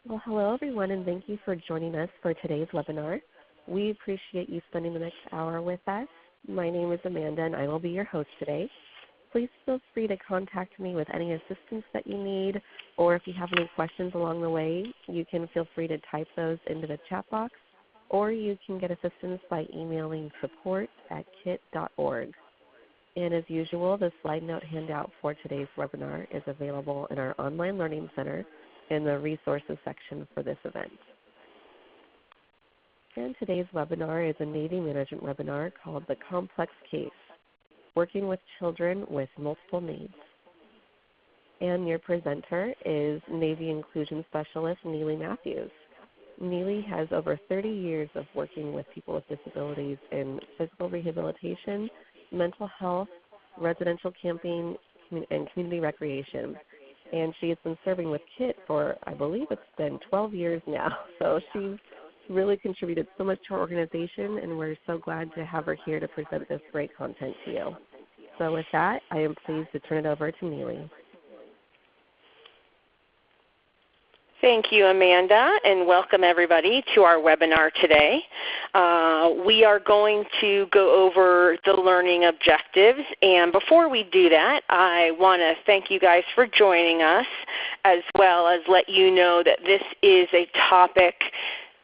Well, hello everyone, and thank you for joining us for today's webinar. We appreciate you spending the next hour with us. My name is Amanda, and I will be your host today. Please feel free to contact me with any assistance that you need, or if you have any questions along the way, you can feel free to type those into the chat box, or you can get assistance by emailing support@kit.org. And as usual, the slide note handout for today's webinar is available in our online learning center in the resources section for this event. And today's webinar is a Navy management webinar called The Complex Case, Working with Children with Multiple Needs. And your presenter is Navy Inclusion Specialist Neely Matthews. Neely has over 30 years of working with people with disabilities in physical rehabilitation, mental health, residential camping, and community recreation. And she has been serving with KIT for, I believe it's been 12 years now. So she's really contributed so much to our organization, and we're so glad to have her here to present this great content to you. So with that, I am pleased to turn it over to Neely. Thank you, Amanda, and welcome everybody to our webinar today. We are going to go over the learning objectives, and before we do that, I want to thank you guys for joining us, as well as let you know that this is a topic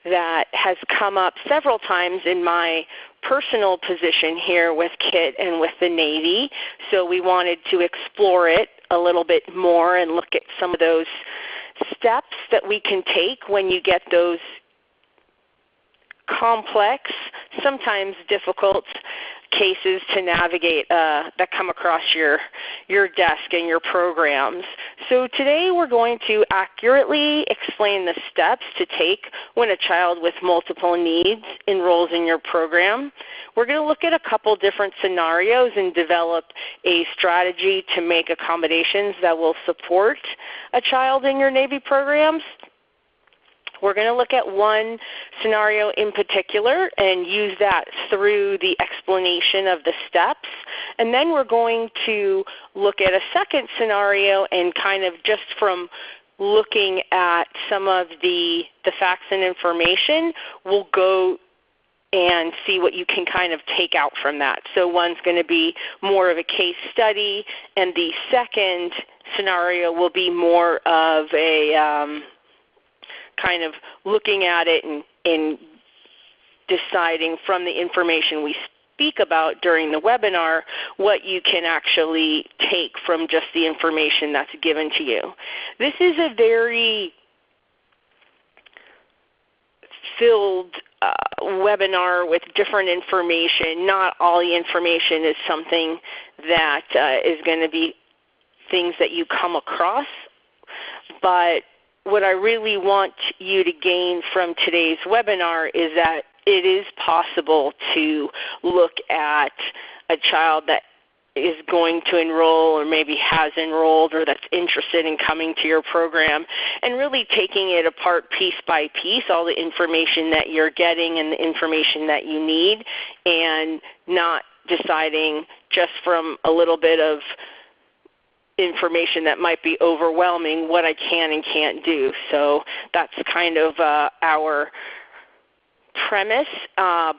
that has come up several times in my personal position here with KIT and with the Navy, so we wanted to explore it a little bit more and look at some of those steps that we can take when you get those complex, sometimes difficult cases to navigate that come across your desk and your programs. So today we're going to accurately explain the steps to take when a child with multiple needs enrolls in your program. We're going to look at a couple different scenarios and develop a strategy to make accommodations that will support a child in your Navy programs. We're going to look at one scenario in particular and use that through the explanation of the steps. And then we're going to look at a second scenario and kind of just from looking at some of the facts and information, we'll go and see what you can kind of take out from that. So one's going to be more of a case study, and the second scenario will be more of a kind of looking at it and deciding from the information we speak about during the webinar what you can actually take from just the information that's given to you. This is a very filled webinar with different information. Not all the information is something that is going to be things that you come across, but what I really want you to gain from today's webinar is that it is possible to look at a child that is going to enroll or maybe has enrolled or that's interested in coming to your program and really taking it apart piece by piece, all the information that you're getting and the information that you need, and not deciding just from a little bit of information that might be overwhelming what I can and can't do. So that's kind of our premise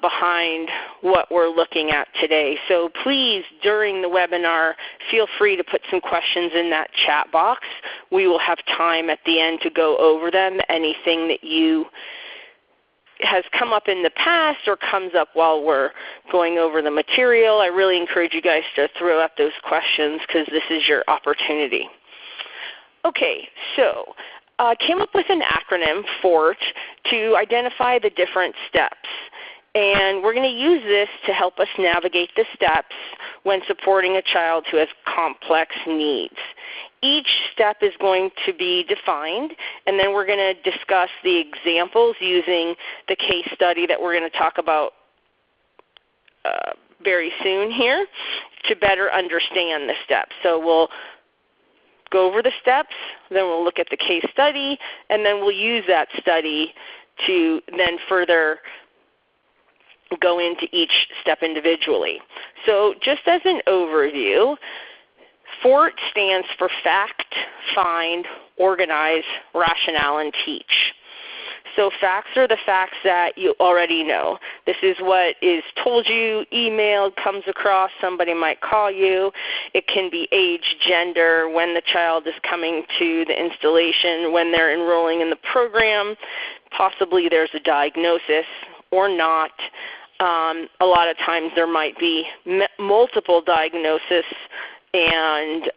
behind what we're looking at today. So please, during the webinar, feel free to put some questions in that chat box. We will have time at the end to go over them. Anything that has come up in the past or comes up while we're going over the material, I really encourage you guys to throw out those questions because this is your opportunity. Okay, so I came up with an acronym, FORT, to identify the different steps. And we're going to use this to help us navigate the steps when supporting a child who has complex needs. Each step is going to be defined, and then we're going to discuss the examples using the case study that we're going to talk about very soon here to better understand the steps. So we'll go over the steps, then we'll look at the case study, and then we'll use that study to then further go into each step individually. So just as an overview, FORT stands for Fact, Find, Organize, Rationale, and Teach. So facts are the facts that you already know. This is what is told you, emailed, comes across, somebody might call you. It can be age, gender, when the child is coming to the installation, when they're enrolling in the program. Possibly there's a diagnosis or not. A lot of times there might be multiple diagnoses and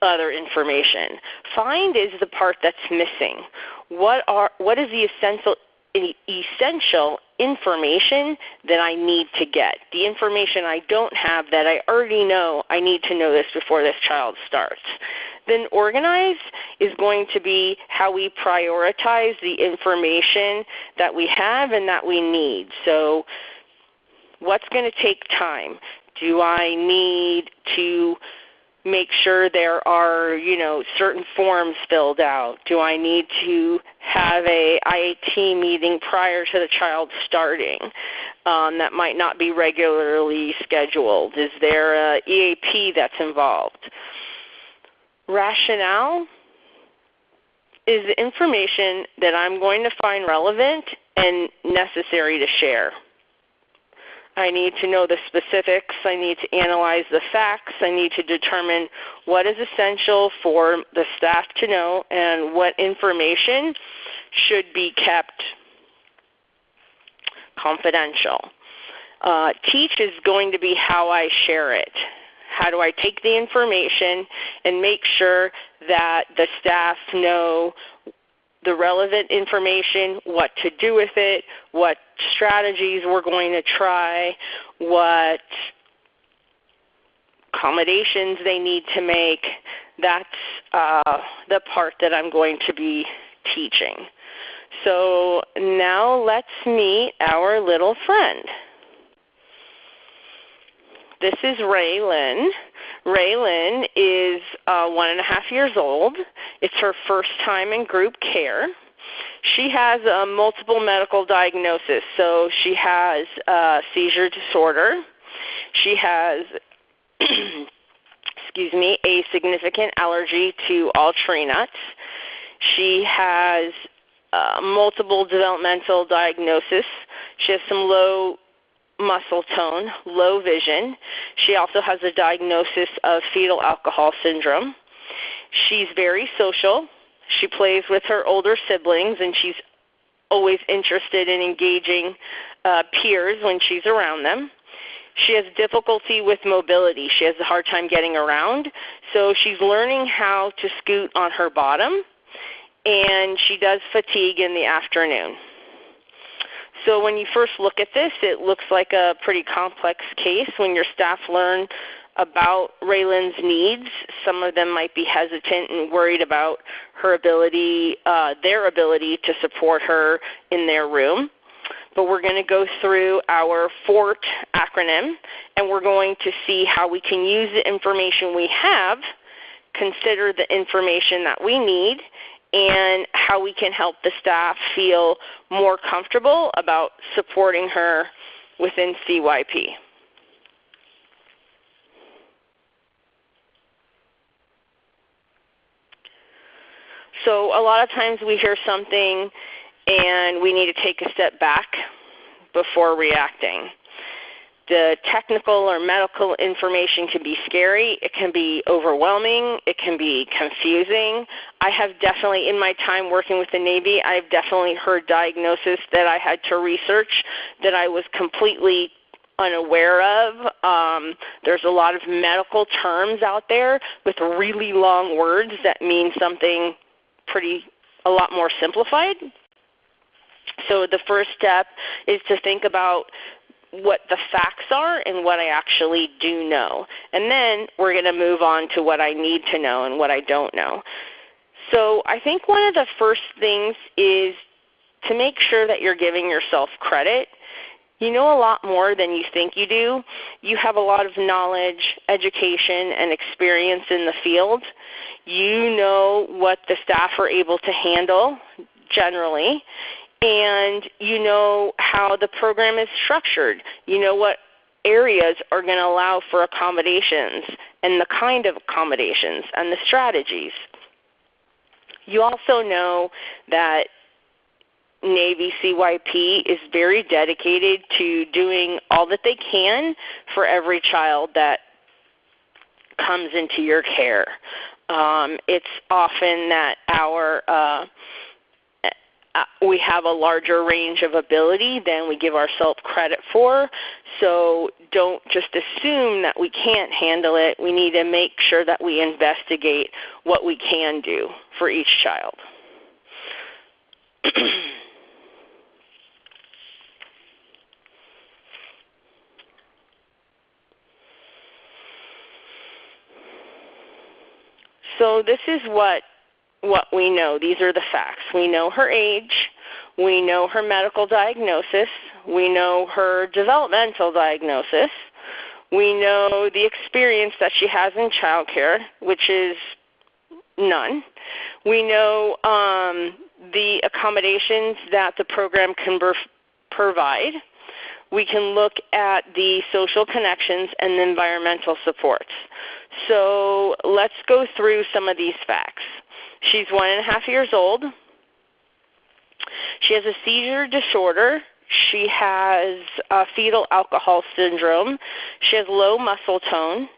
other information. Find is the part that's missing. What is the essential information that I need to get? The information I don't have that I already know, I need to know this before this child starts. Then organize is going to be how we prioritize the information that we have and that we need. So what's going to take time? Do I need to make sure there are, certain forms filled out? Do I need to have a IAT meeting prior to the child starting? That might not be regularly scheduled. Is there a EAP that's involved? Rationale is the information that I'm going to find relevant and necessary to share. I need to know the specifics. I need to analyze the facts. I need to determine what is essential for the staff to know and what information should be kept confidential. Teach is going to be how I share it. How do I take the information and make sure that the staff know the relevant information, what to do with it, what strategies we're going to try, what accommodations they need to make. That's the part that I'm going to be teaching. So now let's meet our little friend. This is Raylyn. Raylyn is 1.5 years old. It's her first time in group care. She has a multiple medical diagnosis. So she has seizure disorder. She has a significant allergy to all tree nuts. She has multiple developmental diagnosis. She has some low muscle tone, low vision. She also has a diagnosis of fetal alcohol syndrome. She's very social. She plays with her older siblings, and she's always interested in engaging peers when she's around them. She has difficulty with mobility. She has a hard time getting around, so she's learning how to scoot on her bottom, and she does fatigue in the afternoon. So when you first look at this, it looks like a pretty complex case. When your staff learn about Raylyn's needs, some of them might be hesitant and worried about her ability, their ability to support her in their room. But we're going to go through our FORT acronym, and we're going to see how we can use the information we have, consider the information that we need, and how we can help the staff feel more comfortable about supporting her within CYP. So a lot of times we hear something and we need to take a step back before reacting. The technical or medical information can be scary. It can be overwhelming. It can be confusing. I have definitely, in my time working with the Navy, I've definitely heard diagnoses that I had to research that I was completely unaware of. There's a lot of medical terms out there with really long words that mean something a lot more simplified. So the first step is to think about what the facts are and what I actually do know. And then we're going to move on to what I need to know and what I don't know. So I think one of the first things is to make sure that you're giving yourself credit. You know a lot more than you think you do. You have a lot of knowledge, education, and experience in the field. You know what the staff are able to handle generally, and you know how the program is structured. You know what areas are going to allow for accommodations and the kind of accommodations and the strategies. You also know that Navy CYP is very dedicated to doing all that they can for every child that comes into your care. It's often that we have a larger range of ability than we give ourselves credit for, so don't just assume that we can't handle it. We need to make sure that we investigate what we can do for each child. So this is what we know. These are the facts. We know her age. We know her medical diagnosis. We know her developmental diagnosis. We know the experience that she has in child care, which is none. We know the accommodations that the program can provide. We can look at the social connections and the environmental supports. So let's go through some of these facts. She's 1.5 years old. She has a seizure disorder. She has fetal alcohol syndrome. She has low muscle tone.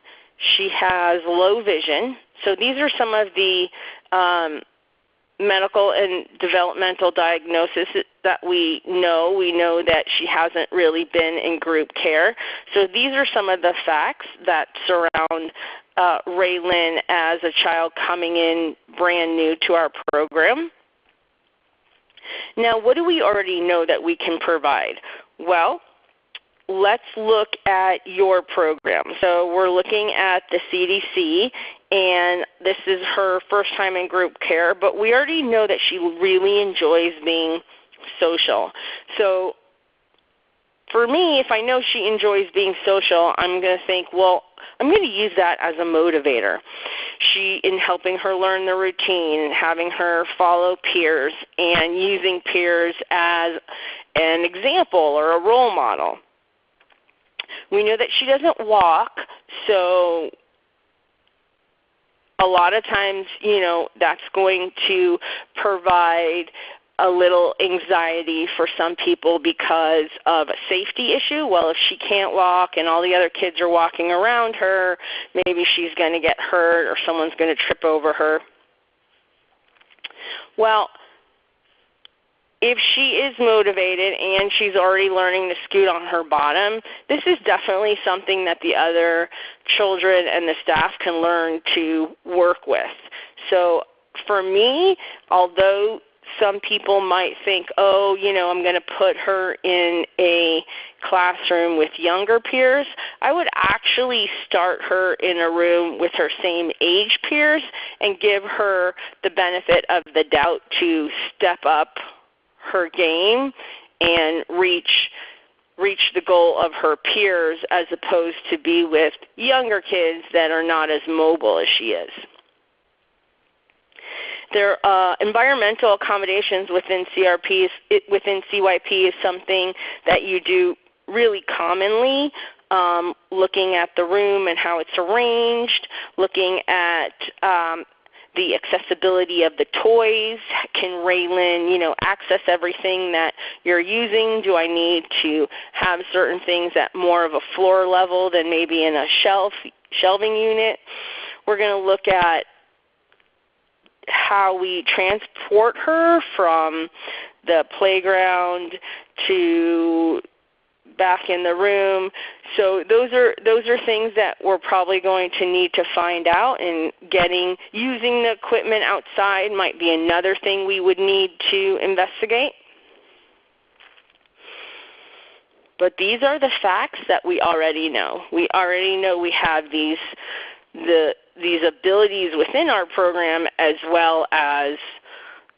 She has low vision. So these are some of the medical and developmental diagnosis that we know. We know that she hasn't really been in group care. So these are some of the facts that surround Raylin as a child coming in brand new to our program. Now, what do we already know that we can provide? Well, let's look at your program. So we're looking at the CDC, and this is her first time in group care, but we already know that she really enjoys being social. So for me, if I know she enjoys being social, I'm going to think, well, I'm going to use that as a motivator. In helping her learn the routine, having her follow peers, and using peers as an example or a role model. We know that she doesn't walk, so a lot of times, that's going to provide a little anxiety for some people because of a safety issue. Well, if she can't walk and all the other kids are walking around her, maybe she's going to get hurt or someone's going to trip over her. Well, if she is motivated and she's already learning to scoot on her bottom, this is definitely something that the other children and the staff can learn to work with. So for me, although some people might think, I'm going to put her in a classroom with younger peers, I would actually start her in a room with her same age peers and give her the benefit of the doubt to step up her game and reach the goal of her peers, as opposed to be with younger kids that are not as mobile as she is. Their environmental accommodations within CYP is something that you do really commonly, looking at the room and how it's arranged, looking at the accessibility of the toys. Can Raylin, access everything that you're using? Do I need to have certain things at more of a floor level than maybe in a shelving unit? We're going to look at how we transport her from the playground to back in the room. So those are things that we're probably going to need to find out, and using the equipment outside might be another thing we would need to investigate. But these are the facts that we already know. We already know we have these abilities within our program, as well as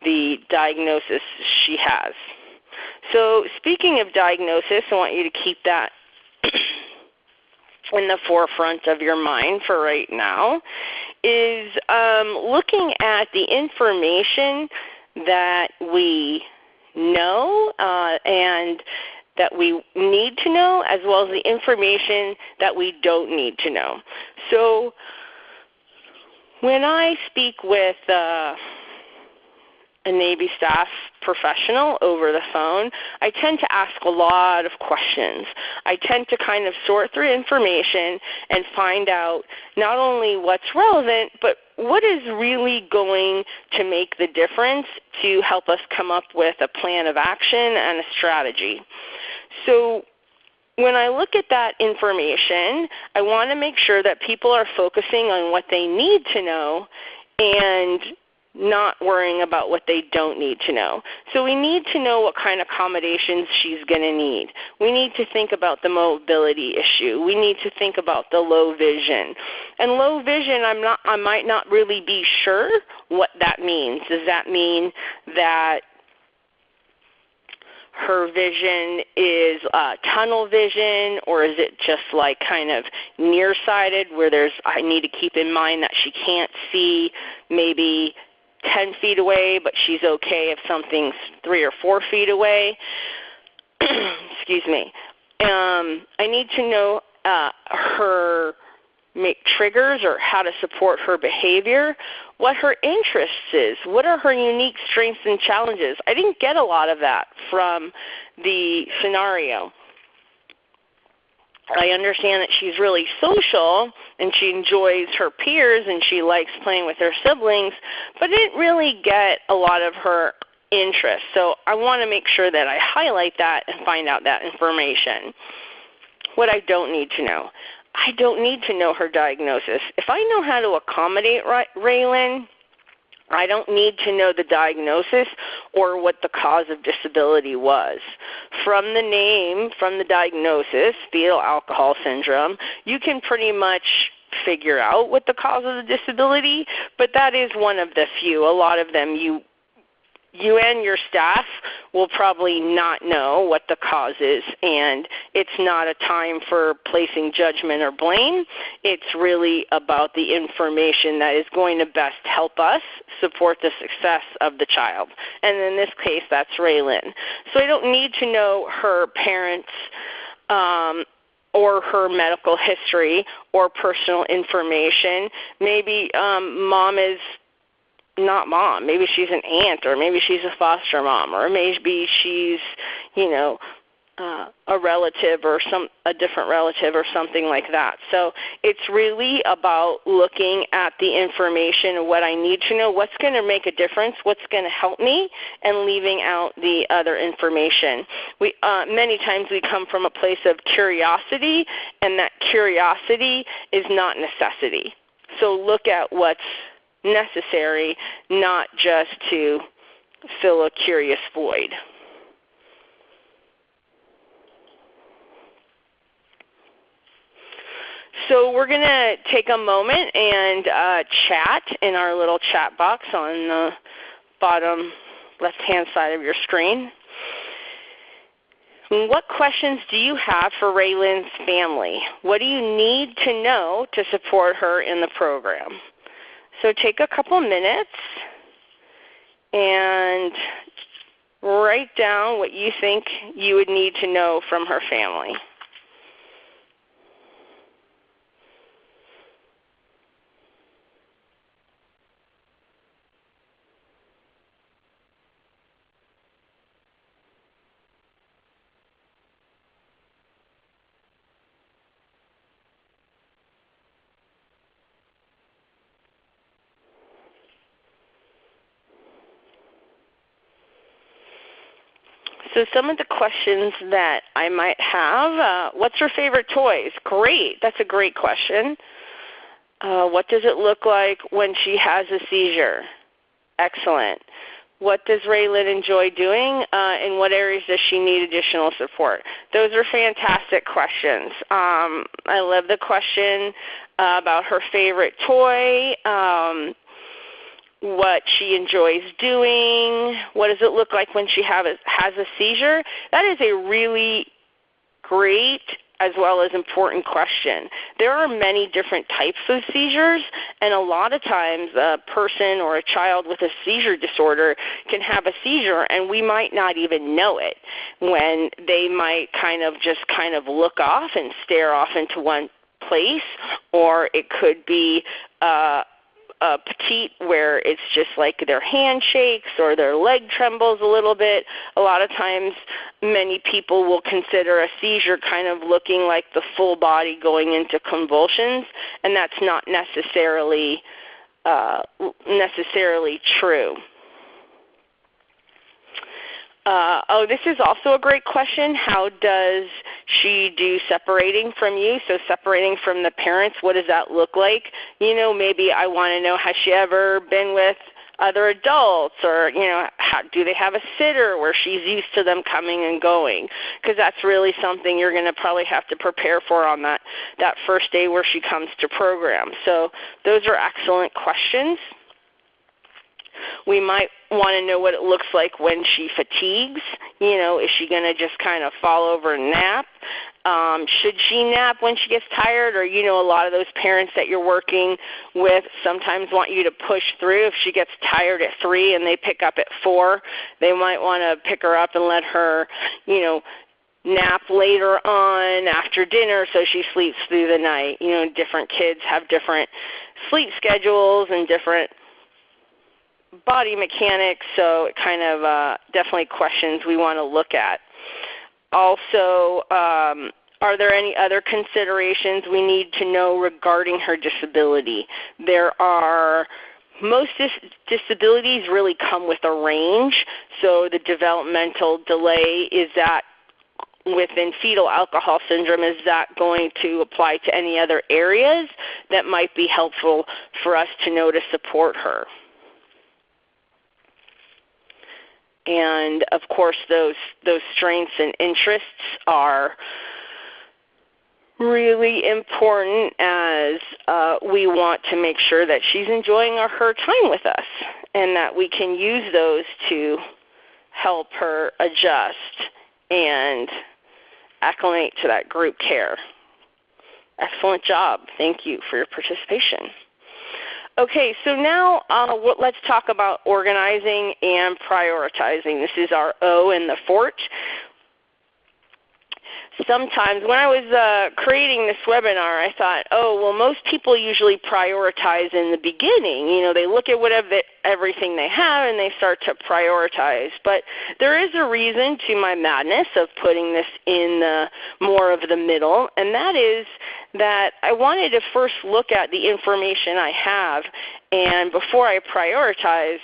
the diagnosis she has. So speaking of diagnosis, I want you to keep that in the forefront of your mind for right now, is looking at the information that we know and that we need to know as well as the information that we don't need to know. So when I speak with a Navy staff professional over the phone, I tend to ask a lot of questions. I tend to kind of sort through information and find out not only what's relevant, but what is really going to make the difference to help us come up with a plan of action and a strategy. So when I look at that information, I want to make sure that people are focusing on what they need to know and not worrying about what they don't need to know. So we need to know what kind of accommodations she's going to need. We need to think about the mobility issue. We need to think about the low vision. And low vision, I might not really be sure what that means. Does that mean that her vision is tunnel vision, or is it just like kind of nearsighted where I need to keep in mind that she can't see maybe 10 feet away, but she's okay if something's 3 or 4 feet away. Excuse me. I need to know her triggers or how to support her behavior, what her interests is, what are her unique strengths and challenges. I didn't get a lot of that from the scenario. I understand that she's really social and she enjoys her peers and she likes playing with her siblings, but I didn't really get a lot of her interests. So I want to make sure that I highlight that and find out that information. What I don't need to know. I don't need to know her diagnosis. If I know how to accommodate Raylan, I don't need to know the diagnosis or what the cause of disability was. From the name, from the diagnosis, fetal alcohol syndrome, you can pretty much figure out what the cause of the disability, but that is one of the few. A lot of them you and your staff will probably not know what the cause is, and it's not a time for placing judgment or blame. It's really about the information that is going to best help us support the success of the child. And in this case, that's Raylan. So I don't need to know her parents or her medical history or personal information. Maybe mom is not mom. Maybe she's an aunt, or maybe she's a foster mom, or maybe she's, a relative or a different relative or something like that. So it's really about looking at the information of what I need to know, what's going to make a difference, what's going to help me, and leaving out the other information. Many times we come from a place of curiosity, and that curiosity is not necessity. So look at what's necessary, not just to fill a curious void. So we're going to take a moment and chat in our little chat box on the bottom left-hand side of your screen. What questions do you have for Raylan's family? What do you need to know to support her in the program? So take a couple minutes and write down what you think you would need to know from her family. So some of the questions that I might have, what's her favorite toys? Great. That's a great question. What does it look like when she has a seizure? Excellent. What does Raylan enjoy doing? In what areas does she need additional support? Those are fantastic questions. I love the question about her favorite toy. What she enjoys doing, what does it look like when she has a seizure. That is a really great as well as important question. There are many different types of seizures, and a lot of times a person or a child with a seizure disorder can have a seizure and we might not even know it, when they might just look off and stare off into one place, or it could be petite where it's just like their hand shakes or their leg trembles a little bit. A lot of times many people will consider a seizure kind of looking like the full body going into convulsions, and that's not necessarily true. This is also a great question. How does she do separating from you? So separating from the parents, what does that look like? Maybe I want to know, has she ever been with other adults, or, do they have a sitter where she's used to them coming and going? Because that's really something you're going to probably have to prepare for on that first day where she comes to program. So those are excellent questions. We might want to know what it looks like when she fatigues. Is she going to just kind of fall over and nap? Should she nap when she gets tired? Or, a lot of those parents that you're working with sometimes want you to push through. If she gets tired at 3 and they pick up at 4, they might want to pick her up and let her, nap later on after dinner so she sleeps through the night. Different kids have different sleep schedules and different body mechanics, so it kind of definitely questions we want to look at. Also, are there any other considerations we need to know regarding her disability? Most disabilities really come with a range, so the developmental delay, is that within fetal alcohol syndrome, is that going to apply to any other areas that might be helpful for us to know to support her? And, of course, those strengths and interests are really important, as we want to make sure that she's enjoying her time with us and that we can use those to help her adjust and acclimate to that group care. Excellent job. Thank you for your participation. Okay, so now let's talk about organizing and prioritizing. This is our O in the fort. Sometimes when I was creating this webinar, I thought, most people usually prioritize in the beginning. They look at everything they have and they start to prioritize. But there is a reason to my madness of putting this in more of the middle, and that is that I wanted to first look at the information I have, and before I prioritize,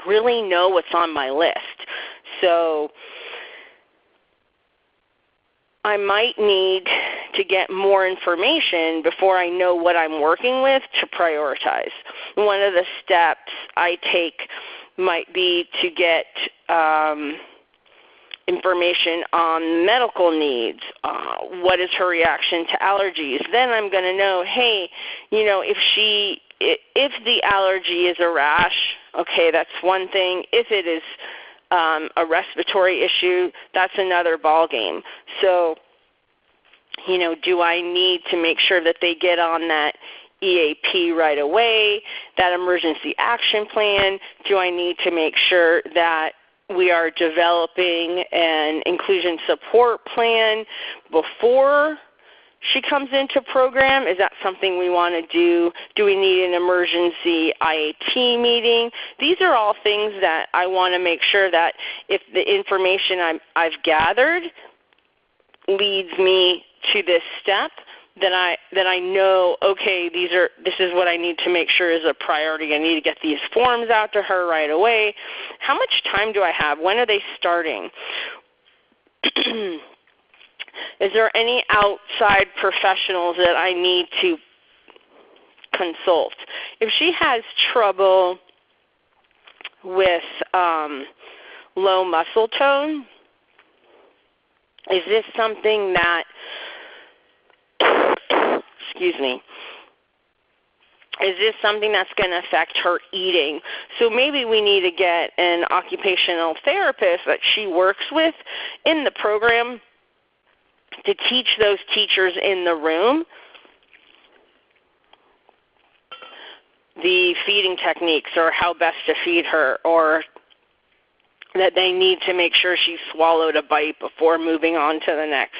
really know what's on my list. So I might need to get more information before I know what I'm working with to prioritize. One of the steps I take might be to get information on medical needs. What is her reaction to allergies? Then I'm going to know, hey, if the allergy is a rash, okay, that's one thing. If it is a respiratory issue, that's another ballgame. So, do I need to make sure that they get on that EAP right away, that emergency action plan? Do I need to make sure that we are developing an inclusion support plan before she comes into program? Is that something we want to do? Do we need an emergency IAT meeting? These are all things that I want to make sure that if the information I've gathered leads me to this step, that I know, okay, this is what I need to make sure is a priority. I need to get these forms out to her right away. How much time do I have? When are they starting? Is there any outside professionals that I need to consult? If she has trouble with low muscle tone, is this something that, is this something that's going to affect her eating? So maybe we need to get an occupational therapist that she works with in the program to teach those teachers in the room the feeding techniques or how best to feed her, or that they need to make sure she swallowed a bite before moving on to the next.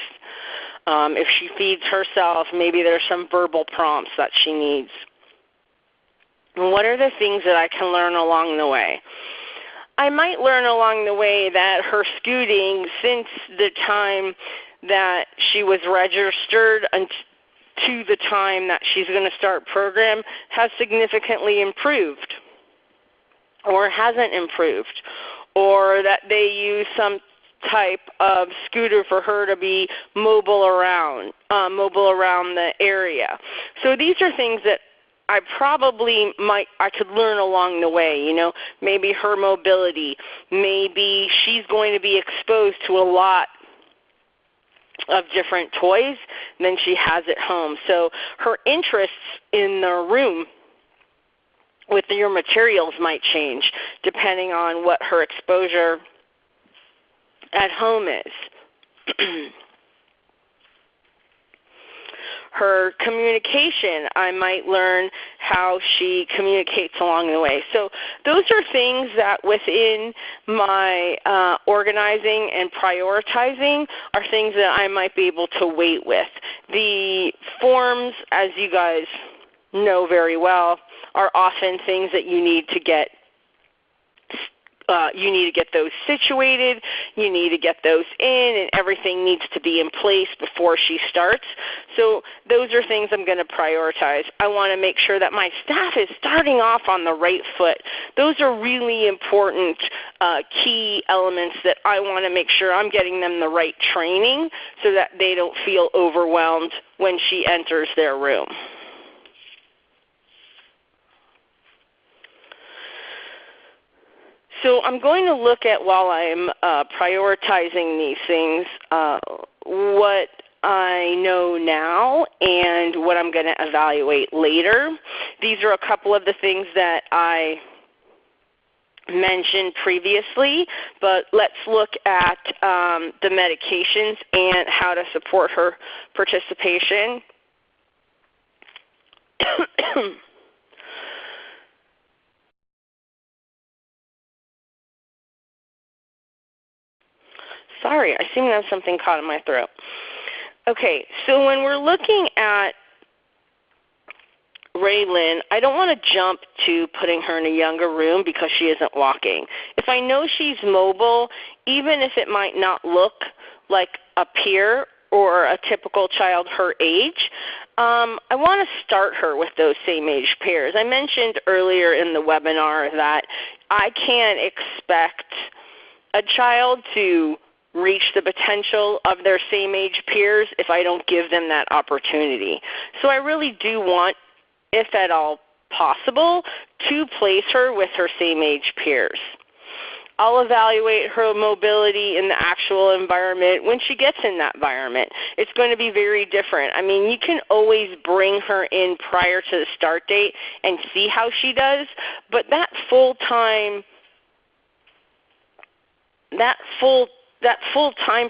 If she feeds herself, maybe there's some verbal prompts that she needs. And what are the things that I can learn along the way? I might learn along the way that her scooting, since the time that she was registered to the time that she's going to start program, has significantly improved or hasn't improved, or that they use some type of scooter for her to be mobile around the area. So these are things that I could learn along the way, maybe her mobility, maybe she's going to be exposed to a lot of different toys than she has at home. So her interests in the room with your materials might change depending on what her exposure at home is. Her communication, I might learn how she communicates along the way. So those are things that within my organizing and prioritizing are things that I might be able to wait with. The forms, as you guys know very well, are often things that you need to get. You need to get those situated, you need to get those in, and everything needs to be in place before she starts. So those are things I'm going to prioritize. I want to make sure that my staff is starting off on the right foot. Those are really important key elements that I want to make sure I'm getting them the right training so that they don't feel overwhelmed when she enters their room. So I'm going to look at, while I'm prioritizing these things, what I know now and what I'm going to evaluate later. These are a couple of the things that I mentioned previously, but let's look at the medications and how to support her participation. Sorry, I seem to have something caught in my throat. Okay, so when we're looking at Raylin, I don't want to jump to putting her in a younger room because she isn't walking. If I know she's mobile, even if it might not look like a peer or a typical child her age, I want to start her with those same age peers. I mentioned earlier in the webinar that I can't expect a child to reach the potential of their same age peers if I don't give them that opportunity. So I really do want, if at all possible, to place her with her same age peers. I'll evaluate her mobility in the actual environment when she gets in that environment. It's going to be very different. I mean, you can always bring her in prior to the start date and see how she does, but that full-time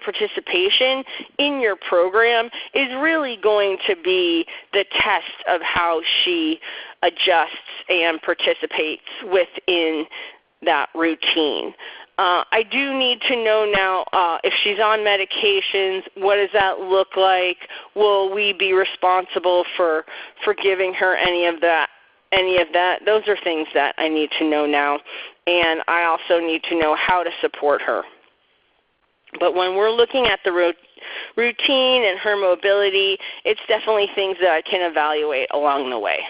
participation in your program is really going to be the test of how she adjusts and participates within that routine. I do need to know now if she's on medications, what does that look like? Will we be responsible for giving her any of that? Those are things that I need to know now, and I also need to know how to support her. But when we're looking at the routine and her mobility, it's definitely things that I can evaluate along the way.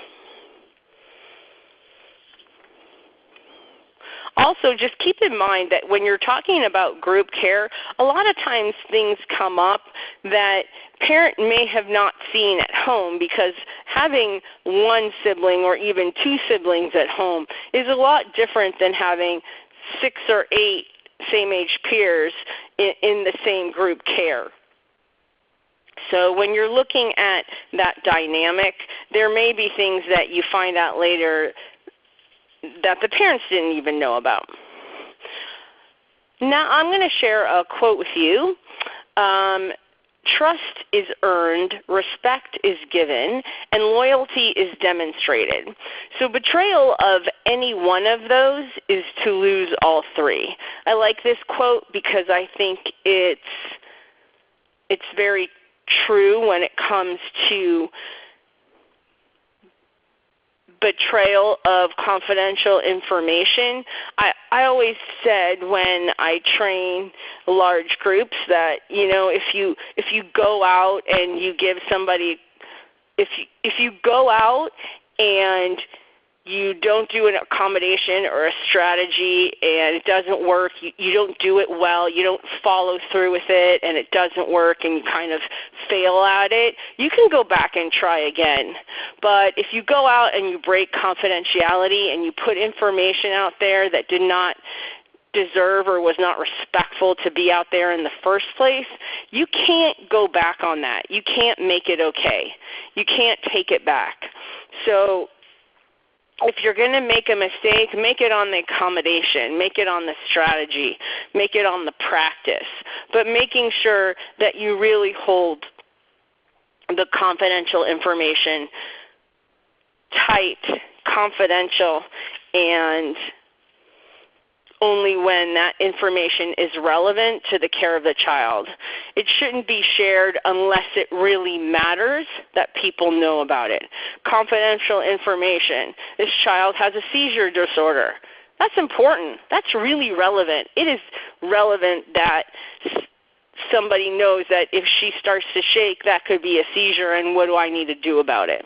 Also, just keep in mind that when you're talking about group care, a lot of times things come up that parent may have not seen at home, because having one sibling or even two siblings at home is a lot different than having 6 or 8 same-age peers in the same group care. So when you're looking at that dynamic, there may be things that you find out later that the parents didn't even know about. Now I'm going to share a quote with you trust is earned, respect is given, and loyalty is demonstrated. So betrayal of any one of those is to lose all three. I like this quote because I think it's very true when it comes to betrayal of confidential information. I always said when I train large groups that, if you go out and you give somebody, if you go out and you don't do an accommodation or a strategy and it doesn't work, you don't do it well, you don't follow through with it and it doesn't work and you kind of fail at it, you can go back and try again. But if you go out and you break confidentiality and you put information out there that did not deserve or was not respectful to be out there in the first place, you can't go back on that. You can't make it okay. You can't take it back. So if you're going to make a mistake, make it on the accommodation, make it on the strategy, make it on the practice, but making sure that you really hold the confidential information tight, confidential, and only when that information is relevant to the care of the child. It shouldn't be shared unless it really matters that people know about it. Confidential information. This child has a seizure disorder. That's important. That's really relevant. It is relevant that somebody knows that if she starts to shake, that could be a seizure, and what do I need to do about it?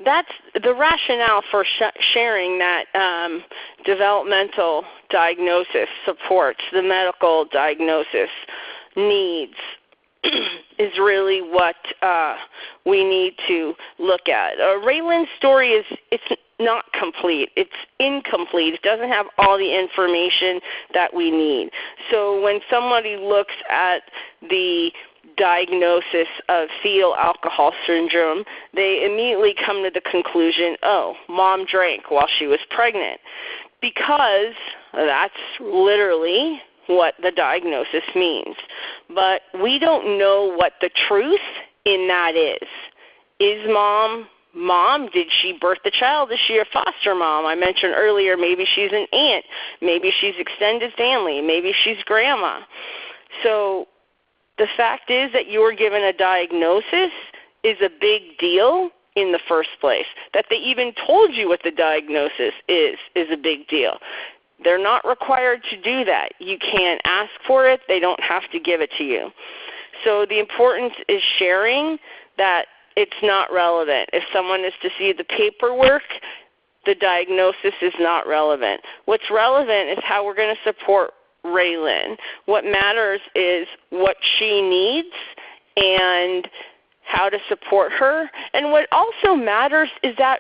That's the rationale for sharing that developmental diagnosis supports the medical diagnosis needs is really what we need to look at. Raylan's story it's not complete. It's incomplete. It doesn't have all the information that we need. So when somebody looks at the diagnosis of fetal alcohol syndrome, they immediately come to the conclusion, oh, mom drank while she was pregnant, because that's literally what the diagnosis means. But we don't know what the truth in that is. Is mom, did she birth the child? Is she a foster mom? I mentioned earlier maybe she's an aunt, maybe she's extended family, maybe she's grandma. So the fact is that you were given a diagnosis is a big deal in the first place. That they even told you what the diagnosis is a big deal. They're not required to do that. You can ask for it. They don't have to give it to you. So the importance is sharing that it's not relevant. If someone is to see the paperwork, the diagnosis is not relevant. What's relevant is how we're going to support Raylin. What matters is what she needs and how to support her. And what also matters is that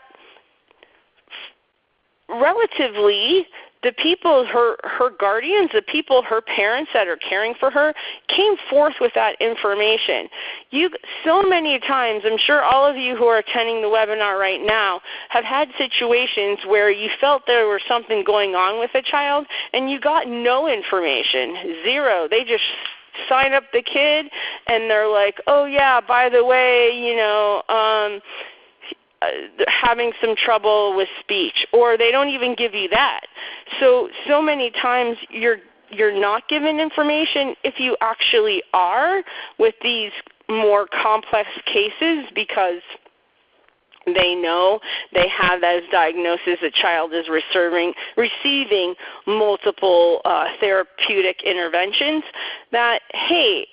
relatively the people, her guardians, the people, her parents that are caring for her, came forth with that information. So many times, I'm sure all of you who are attending the webinar right now have had situations where you felt there was something going on with a child and you got no information, zero. They just sign up the kid and they're like, oh yeah, by the way, having some trouble with speech, or they don't even give you that. So many times you're not given information if you actually are with these more complex cases, because they know they have as diagnosis a child is receiving multiple therapeutic interventions, that, hey,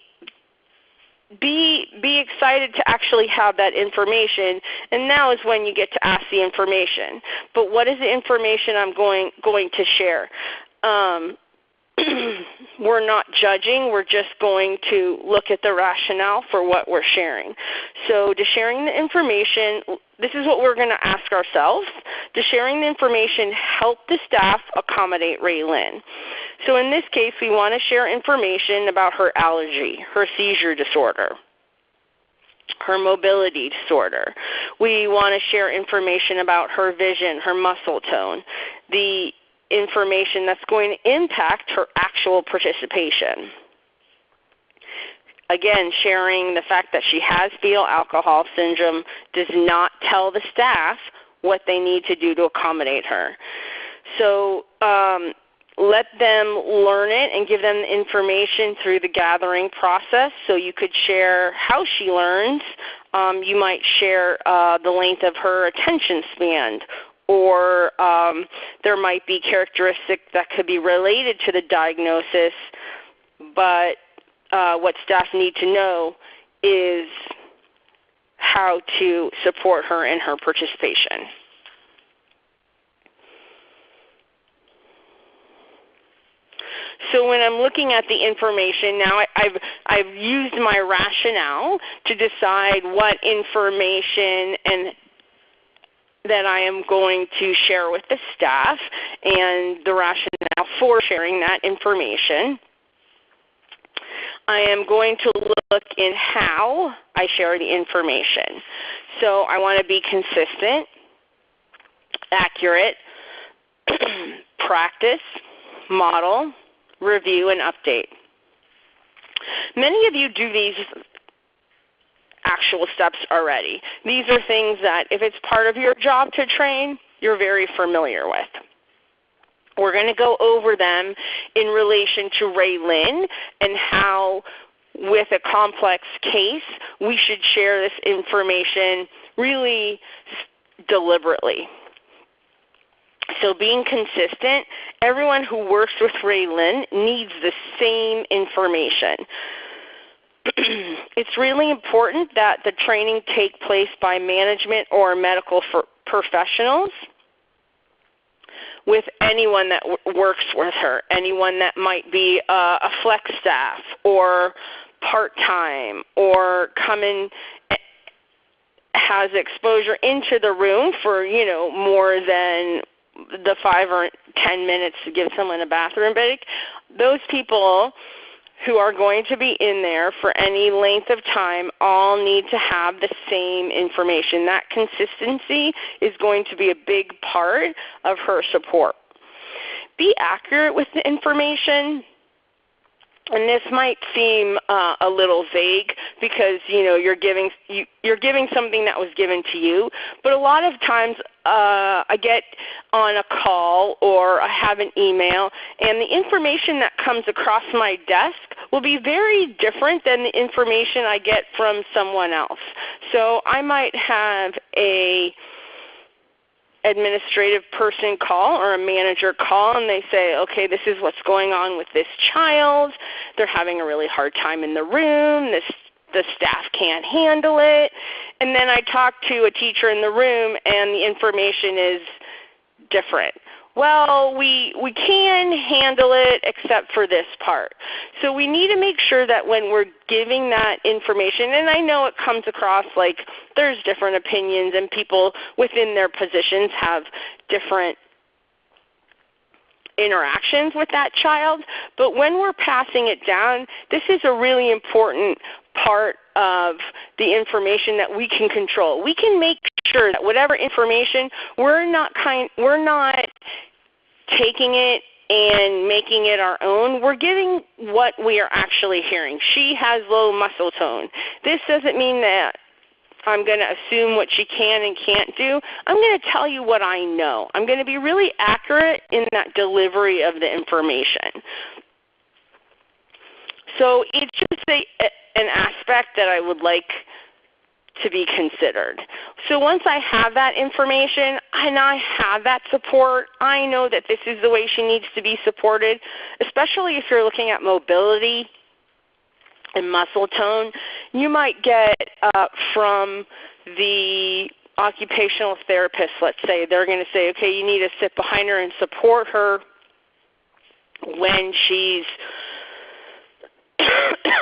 be excited to actually have that information, and now is when you get to ask the information. But what is the information I'm going to share? We're not judging. We're just going to look at the rationale for what we're sharing. So to sharing the information, this is what we're going to ask ourselves. Does sharing the information help the staff accommodate Raylin? So in this case, we want to share information about her allergy, her seizure disorder, her mobility disorder. We want to share information about her vision, her muscle tone, the information that's going to impact her actual participation. Again, sharing the fact that she has fetal alcohol syndrome does not tell the staff what they need to do to accommodate her. So let them learn it and give them the information through the gathering process. So you could share how she learns. You might share the length of her attention span, or there might be characteristics that could be related to the diagnosis, but what staff need to know is how to support her in her participation. So when I'm looking at the information, now I've used my rationale to decide what information that I am going to share with the staff and the rationale for sharing that information. I am going to look in how I share the information. So I want to be consistent, accurate, practice, model, review, and update. Many of you do these actual steps already. These are things that if it's part of your job to train, you're very familiar with. We're going to go over them in relation to Raylin and how with a complex case we should share this information really deliberately. So being consistent, everyone who works with Raylin needs the same information. It's really important that the training take place by management or medical professionals with anyone that works with her, anyone that might be a flex staff or part-time or come in, has exposure into the room for, more than the 5 or 10 minutes to give someone a bathroom break. Those people who are going to be in there for any length of time all need to have the same information. That consistency is going to be a big part of her support. Be accurate with the information. And this might seem a little vague because you're giving something that was given to you. But a lot of times I get on a call or I have an email, and the information that comes across my desk will be very different than the information I get from someone else. So I might have a administrative person call or a manager call, and they say, okay, this is what's going on with this child. They're having a really hard time in the room. The staff can't handle it. And then I talk to a teacher in the room, and the information is different. Well, we can handle it except for this part. So we need to make sure that when we're giving that information, and I know it comes across like there's different opinions and people within their positions have different interactions with that child, but when we're passing it down, this is a really important part of the information that we can control. We can make sure that whatever information, we're not taking it and making it our own. We're giving what we are actually hearing. She has low muscle tone. This doesn't mean that I'm going to assume what she can and can't do. I'm going to tell you what I know. I'm going to be really accurate in that delivery of the information. So it's just an aspect that I would like to be considered. So once I have that information and I have that support, I know that this is the way she needs to be supported, especially if you're looking at mobility and muscle tone. You might get from the occupational therapist, let's say, they're going to say, okay, you need to sit behind her and support her when she's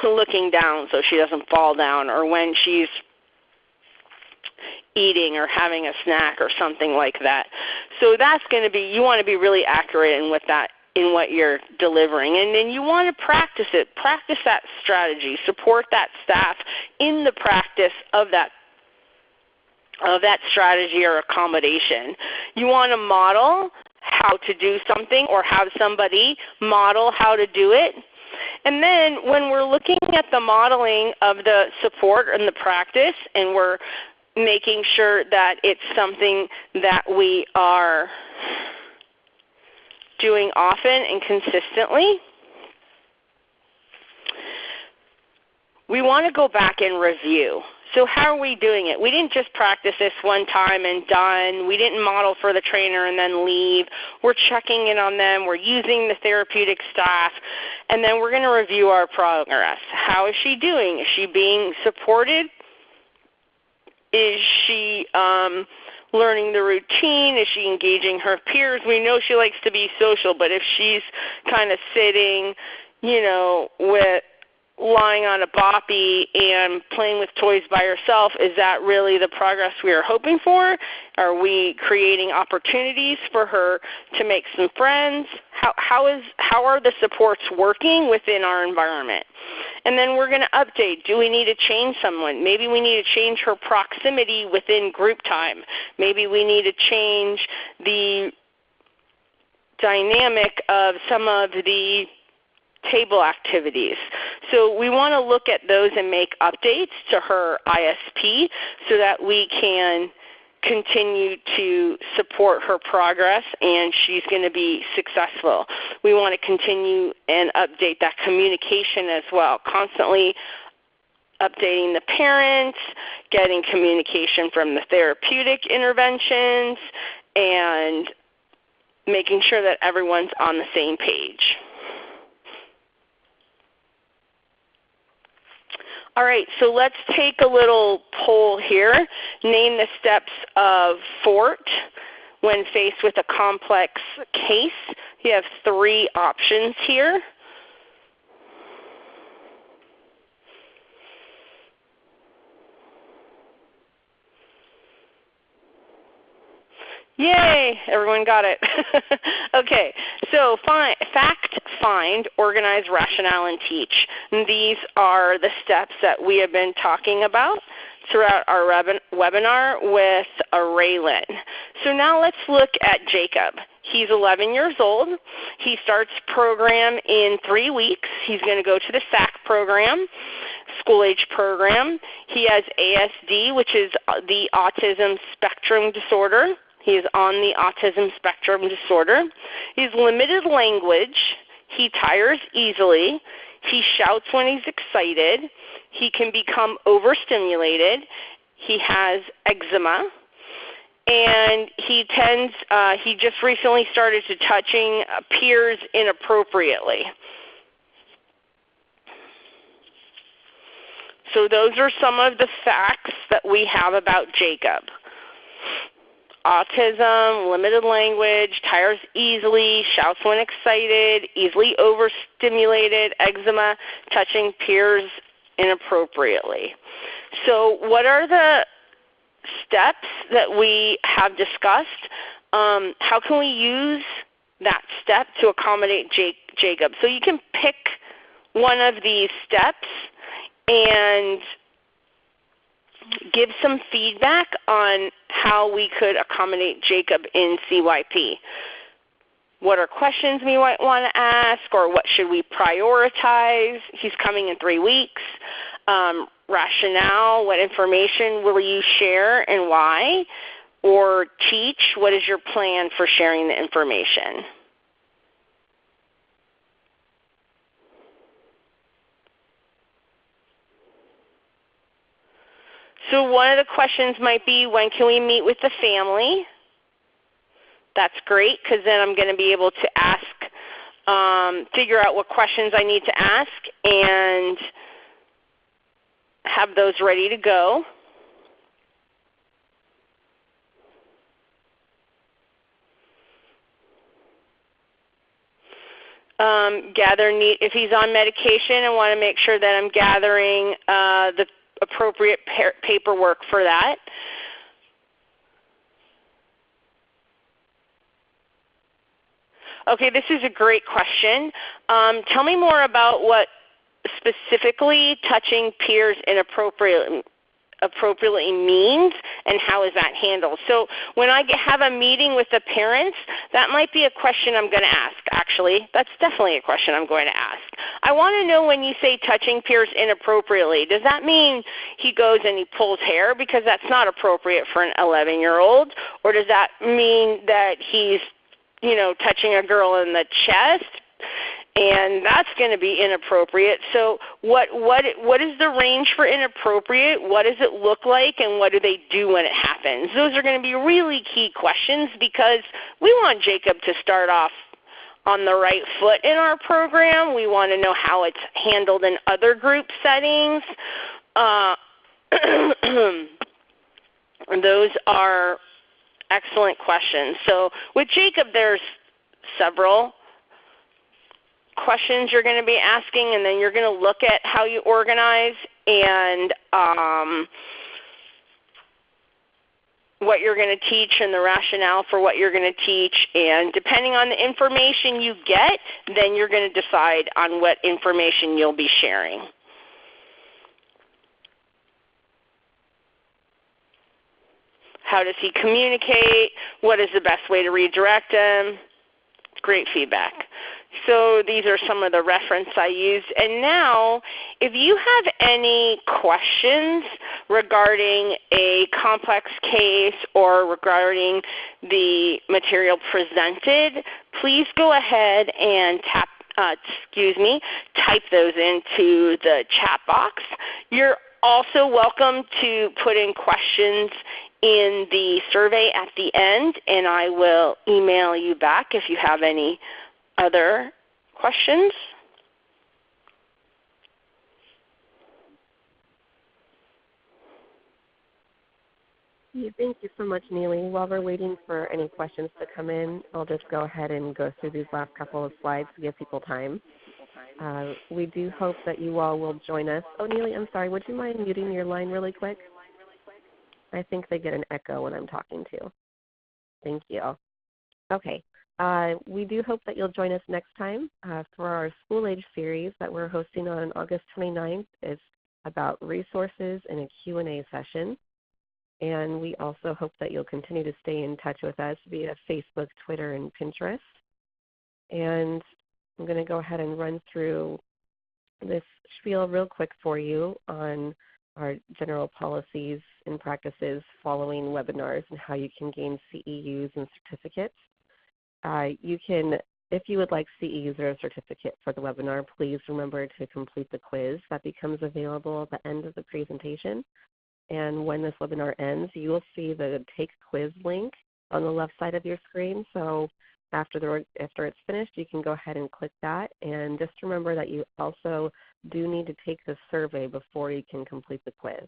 looking down so she doesn't fall down, or when she's eating or having a snack or something like that. So that's going to be, you want to be really accurate in what you're delivering. And then you want to practice it. Practice that strategy. Support that staff in the practice of that strategy or accommodation. You want to model how to do something or have somebody model how to do it. And then when we're looking at the modeling of the support and the practice, and we're making sure that it's something that we are doing often and consistently, we want to go back and review. So how are we doing it? We didn't just practice this one time and done. We didn't model for the trainer and then leave. We're checking in on them. We're using the therapeutic staff. And then we're going to review our progress. How is she doing? Is she being supported? Is she learning the routine? Is she engaging her peers? We know she likes to be social, but if she's kind of sitting, with lying on a boppy and playing with toys by herself, is that really the progress we are hoping for? Are we creating opportunities for her to make some friends? How are the supports working within our environment? And then we're going to update. Do we need to change someone? Maybe we need to change her proximity within group time. Maybe we need to change the dynamic of some of the table activities. So we want to look at those and make updates to her ISP so that we can continue to support her progress and she's going to be successful. We want to continue and update that communication as well, constantly updating the parents, getting communication from the therapeutic interventions, and making sure that everyone's on the same page. All right, so let's take a little poll here. Name the steps of FORT when faced with a complex case. You have 3 options here. Yay, everyone got it. Okay, so fact, find, organize, rationale, and teach. And these are the steps that we have been talking about throughout our webinar with Raylan. So now let's look at Jacob. He's 11 years old. He starts program in 3 weeks. He's going to go to the SAC program, school age program. He has ASD, which is the autism spectrum disorder. He is on the autism spectrum disorder. He's limited language. He tires easily. He shouts when he's excited. He can become overstimulated. He has eczema. And he just recently started to touching peers inappropriately. So those are some of the facts that we have about Jacob. Autism, limited language, tires easily, shouts when excited, easily overstimulated, eczema, touching peers inappropriately. So what are the steps that we have discussed? How can we use that step to accommodate Jacob? So you can pick one of these steps and give some feedback on how we could accommodate Jacob in CYP. What are questions we might want to ask, or what should we prioritize? He's coming in 3 weeks. Rationale, what information will you share and why? Or teach, what is your plan for sharing the information? So one of the questions might be, when can we meet with the family? That's great, because then I'm going to be able to ask, figure out what questions I need to ask and have those ready to go. If he's on medication, I want to make sure that I'm gathering the appropriate paperwork for that. Okay, this is a great question. Tell me more about what specifically touching peers appropriately means and how is that handled. So when I have a meeting with the parents, that might be a question I'm going to ask, actually. That's definitely a question I'm going to ask. I want to know, when you say touching peers inappropriately, does that mean he goes and he pulls hair, because that's not appropriate for an 11-year-old? Or does that mean that he's, touching a girl in the chest? And that's going to be inappropriate. So what is the range for inappropriate? What does it look like, and what do they do when it happens? Those are going to be really key questions, because we want Jacob to start off on the right foot in our program. We want to know how it's handled in other group settings. Those are excellent questions. So with Jacob, there's several questions you're going to be asking, and then you're going to look at how you organize and what you're going to teach and the rationale for what you're going to teach. And depending on the information you get, then you're going to decide on what information you'll be sharing. How does he communicate? What is the best way to redirect him? Great feedback. So these are some of the reference I used. And now, if you have any questions regarding a complex case or regarding the material presented, please go ahead and type those into the chat box. You're also welcome to put in questions in the survey at the end, and I will email you back if you have any other questions. Thank you so much, Neely. While we're waiting for any questions to come in, I'll just go ahead and go through these last couple of slides to give people time. We do hope that you all will join us. Oh, Neely, I'm sorry. Would you mind muting your line really quick? I think they get an echo when I'm talking to. Thank you. Okay. We do hope that you'll join us next time for our School Age series that we're hosting on August 29th. It's about resources and a Q&A session. And we also hope that you'll continue to stay in touch with us via Facebook, Twitter, and Pinterest. And I'm going to go ahead and run through this spiel real quick for you on our general policies and practices following webinars and how you can gain CEUs and certificates. You can, if you would like CEUs or a certificate for the webinar, please remember to complete the quiz that becomes available at the end of the presentation. And when this webinar ends, you will see the Take Quiz link on the left side of your screen. So after it's finished, you can go ahead and click that. And just remember that you also do need to take the survey before you can complete the quiz.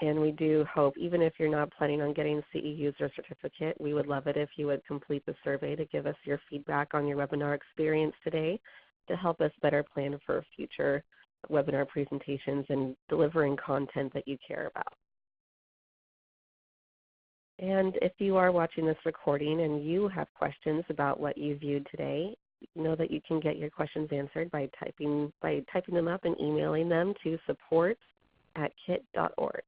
And we do hope, even if you're not planning on getting CEUs or certificate, we would love it if you would complete the survey to give us your feedback on your webinar experience today to help us better plan for future webinar presentations and delivering content that you care about. And if you are watching this recording and you have questions about what you viewed today, know that you can get your questions answered by typing them up and emailing them to support@KIT.org.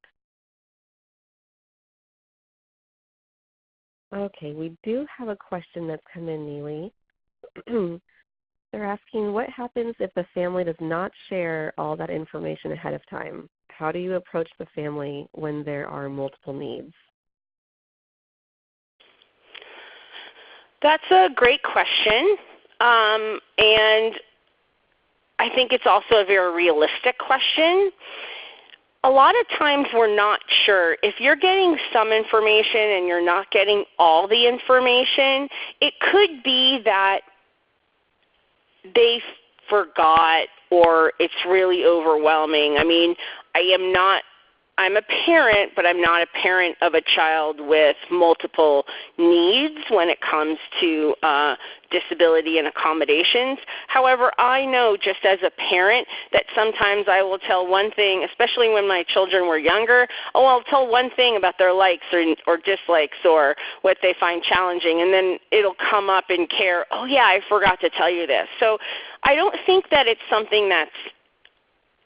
Okay, we do have a question that's come in, Neely. They're asking, what happens if the family does not share all that information ahead of time? How do you approach the family when there are multiple needs? That's a great question, and I think it's also a very realistic question. A lot of times we're not sure. If you're getting some information and you're not getting all the information, it could be that they forgot or it's really overwhelming. I mean, I am not I'm a parent, but I'm not a parent of a child with multiple needs when it comes to disability and accommodations. However, I know just as a parent that sometimes I will tell one thing, especially when my children were younger, I'll tell one thing about their likes or dislikes or what they find challenging, and then it'll come up in care, oh yeah, I forgot to tell you this. So I don't think that it's something that's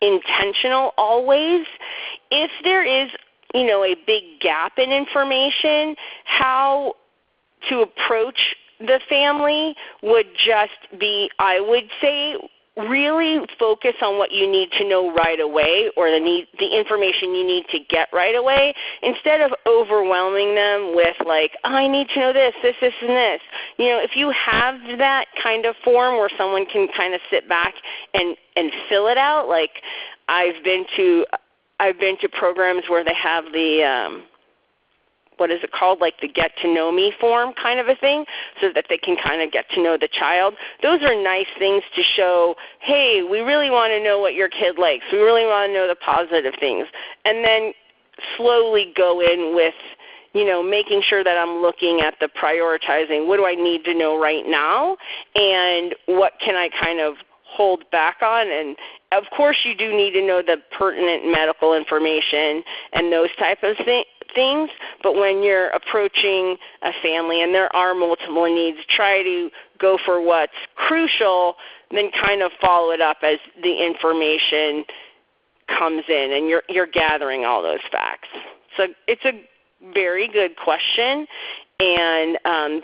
intentional always. If there is, a big gap in information, how to approach the family would just be, I would say, really focus on what you need to know right away or the information you need to get right away instead of overwhelming them with like, oh, I need to know this, this, this, and this. If you have that kind of form where someone can kind of sit back and fill it out, like I've been to programs where they have the what is it called, like the get to know me form kind of a thing, so that they can kind of get to know the child. Those are nice things to show, hey, we really want to know what your kid likes. We really want to know the positive things. And then slowly go in with, making sure that I'm looking at the prioritizing, what do I need to know right now, and what can I kind of hold back on. And of course you do need to know the pertinent medical information and those type of things, but when you're approaching a family and there are multiple needs, try to go for what's crucial, then kind of follow it up as the information comes in and you're gathering all those facts. So it's a very good question, and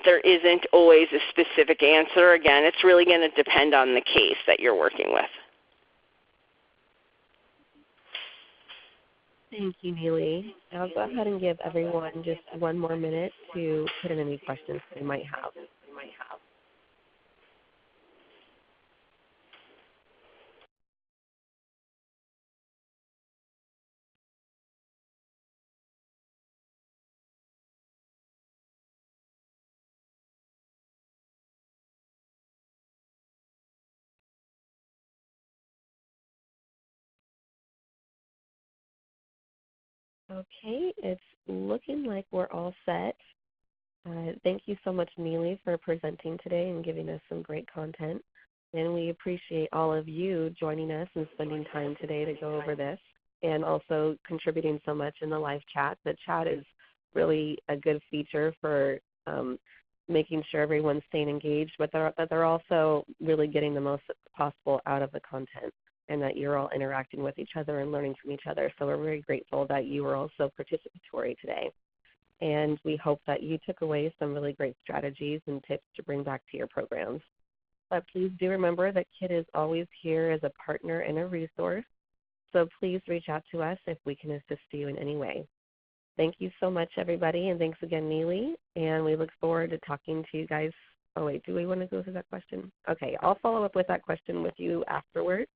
there isn't always a specific answer. Again, it's really going to depend on the case that you're working with. Thank you, Neely. I'll go ahead and give everyone just one more minute to put in any questions they might have. Okay, it's looking like we're all set. Thank you so much, Neely, for presenting today and giving us some great content. And we appreciate all of you joining us and spending time today to go over this, and also contributing so much in the live chat. The chat is really a good feature for making sure everyone's staying engaged, but they're also really getting the most possible out of the content, and that you're all interacting with each other and learning from each other. So we're very grateful that you were also participatory today. And we hope that you took away some really great strategies and tips to bring back to your programs. But please do remember that KID is always here as a partner and a resource. So please reach out to us if we can assist you in any way. Thank you so much, everybody, and thanks again, Neely. And we look forward to talking to you guys. Oh, wait, do we want to go through that question? Okay, I'll follow up with that question with you afterwards.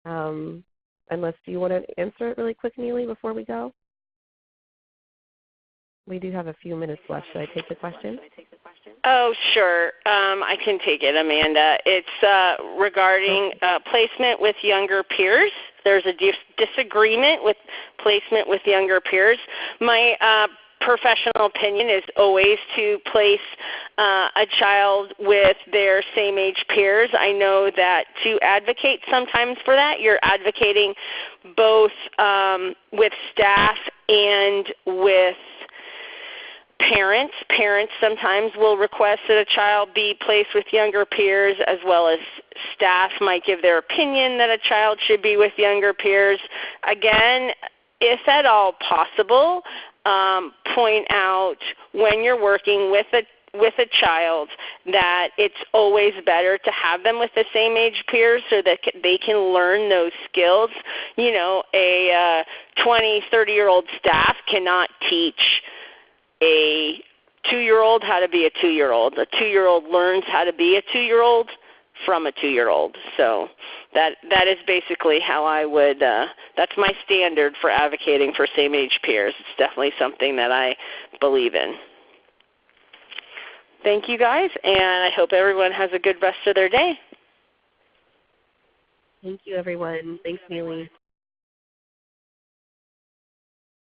Unless, do you want to answer it really quick, Neely, before we go? We do have a few minutes left. Should I take the question? Oh, sure. I can take it, Amanda. It's regarding placement with younger peers. There's a disagreement with placement with younger peers. My professional opinion is always to place a child with their same age peers. I know that to advocate sometimes for that, you're advocating both with staff and with parents. Parents sometimes will request that a child be placed with younger peers, as well as staff might give their opinion that a child should be with younger peers. Again, if at all possible, point out when you're working with a child that it's always better to have them with the same age peers so that they can learn those skills. You know, a 20, 30-year-old staff cannot teach a 2-year-old how to be a 2-year-old. A 2-year-old learns how to be a 2-year-old from a 2-year-old. So that is basically how I would, that's my standard for advocating for same-age peers. It's definitely something that I believe in. Thank you, guys, and I hope everyone has a good rest of their day. Thank you, everyone. Thanks, Neely.